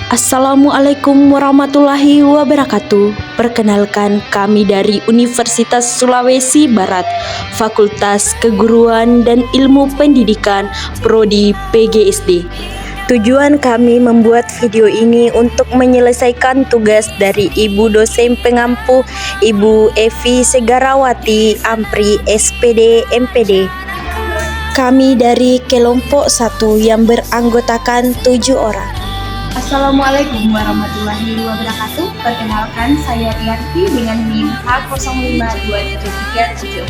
Assalamualaikum warahmatullahi wabarakatuh. Perkenalkan, kami dari Universitas Sulawesi Barat, Fakultas Keguruan dan Ilmu Pendidikan, Prodi PGSD. Tujuan kami membuat video ini untuk menyelesaikan tugas dari Ibu dosen pengampu, Ibu Evi Segarawati, Ampri, SPD, MPD. Kami dari kelompok 1 yang beranggotakan 7 orang. Assalamualaikum warahmatullahi wabarakatuh. Perkenalkan, saya Rianti dengan NIM H052337.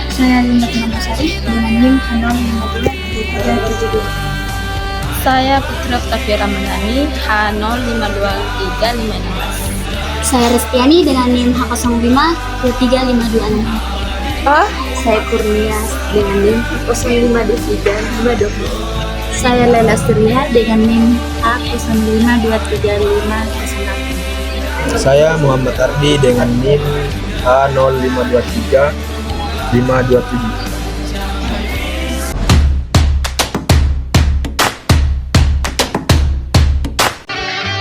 Saya Linda Sari dengan NIM H052372. Saya Putra Oktavia Ramadhani H052356. Saya Restiani dengan NIM H052352. Saya Kurnia dengan NIM H052352. Saya Lela Surya dengan NIM H052356. Saya Muhammad Ardi dengan NIM H0523527.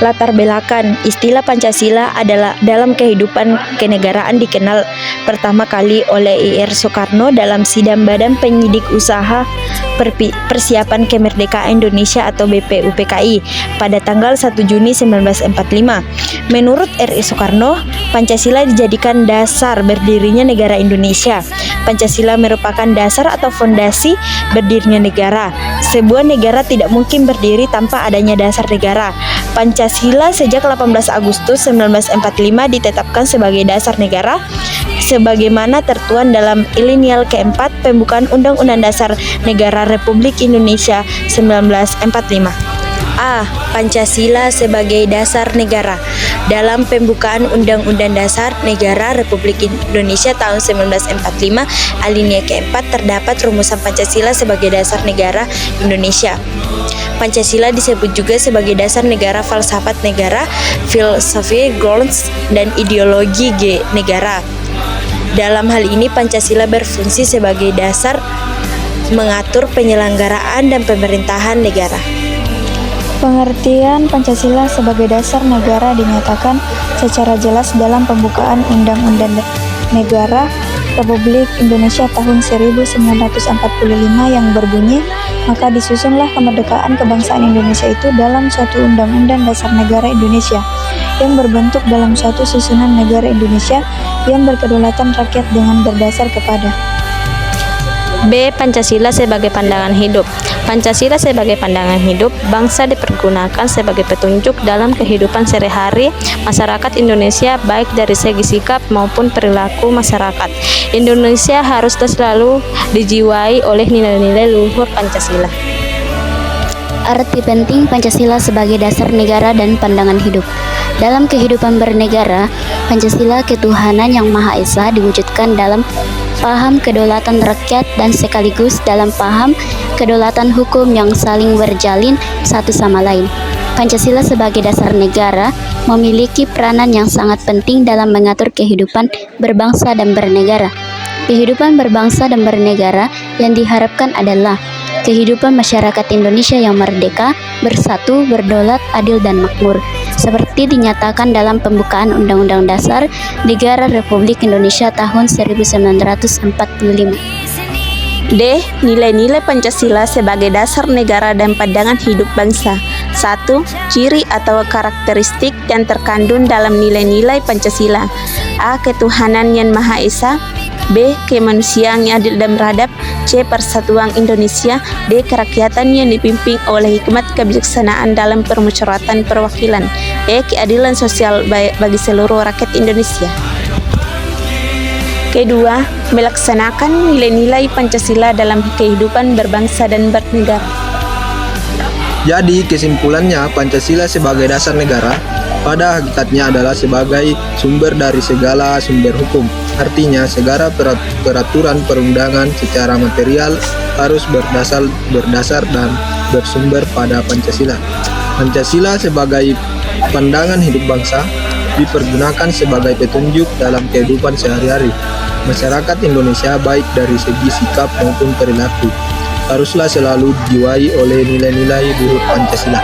Latar belakang istilah Pancasila adalah dalam kehidupan kenegaraan dikenal pertama kali oleh Ir Soekarno dalam Sidang Badan Penyidik Usaha Persiapan Kemerdekaan Indonesia atau BPUPKI pada tanggal 1 Juni 1945. Menurut R.I. Soekarno, Pancasila dijadikan dasar berdirinya negara Indonesia. Pancasila merupakan dasar atau fondasi berdirinya negara. Sebuah negara tidak mungkin berdiri tanpa adanya dasar negara. Pancasila sejak 18 Agustus 1945 ditetapkan sebagai dasar negara sebagaimana tertuang dalam Ilinial keempat Pembukaan Undang-Undang Dasar Negara Republik Indonesia 1945. A. Pancasila sebagai dasar negara. Dalam Pembukaan Undang-Undang Dasar Negara Republik Indonesia tahun 1945, alinea keempat terdapat rumusan Pancasila sebagai dasar negara Indonesia. Pancasila disebut juga sebagai dasar negara, falsafat negara, filosofi grounds, dan ideologi negara. Dalam hal ini, Pancasila berfungsi sebagai dasar mengatur penyelenggaraan dan pemerintahan negara. Pengertian Pancasila sebagai dasar negara dinyatakan secara jelas dalam Pembukaan Undang-Undang Negara Republik Indonesia tahun 1945 yang berbunyi, maka disusunlah kemerdekaan kebangsaan Indonesia itu dalam suatu Undang-Undang Dasar Negara Indonesia yang berbentuk dalam suatu susunan negara Indonesia yang berkedaulatan rakyat dengan berdasar kepada B. Pancasila sebagai pandangan hidup. Pancasila sebagai pandangan hidup bangsa dipergunakan sebagai petunjuk dalam kehidupan sehari-hari masyarakat Indonesia, baik dari segi sikap maupun perilaku masyarakat. Indonesia harus selalu dijiwai oleh nilai-nilai luhur Pancasila. Arti penting Pancasila sebagai dasar negara dan pandangan hidup. Dalam kehidupan bernegara, Pancasila ketuhanan yang Maha Esa diwujudkan dalam paham kedaulatan rakyat dan sekaligus dalam paham kedaulatan hukum yang saling berjalin satu sama lain. Pancasila sebagai dasar negara memiliki peranan yang sangat penting dalam mengatur kehidupan berbangsa dan bernegara. Kehidupan berbangsa dan bernegara yang diharapkan adalah kehidupan masyarakat Indonesia yang merdeka, bersatu, berdaulat, adil, dan makmur, seperti dinyatakan dalam Pembukaan Undang-Undang Dasar Negara Republik Indonesia tahun 1945. D. Nilai-nilai Pancasila sebagai dasar negara dan pandangan hidup bangsa. 1. Ciri atau karakteristik yang terkandung dalam nilai-nilai Pancasila. A. Ketuhanan yang Maha Esa. B. Kemanusiaan yang adil dan beradab. C. Persatuan Indonesia. D. Kerakyatan yang dipimpin oleh hikmat kebijaksanaan dalam permusyawaratan perwakilan. E. Keadilan sosial bagi seluruh rakyat Indonesia. Kedua, melaksanakan nilai-nilai Pancasila dalam kehidupan berbangsa dan bernegara. Jadi kesimpulannya, Pancasila sebagai dasar negara pada hakikatnya adalah sebagai sumber dari segala sumber hukum. Artinya segala peraturan perundangan secara material harus berdasar dan bersumber pada Pancasila. Pancasila sebagai pandangan hidup bangsa dipergunakan sebagai petunjuk dalam kehidupan sehari-hari masyarakat Indonesia, baik dari segi sikap maupun perilaku. Haruslah selalu dijiwai oleh nilai-nilai luhur Pancasila.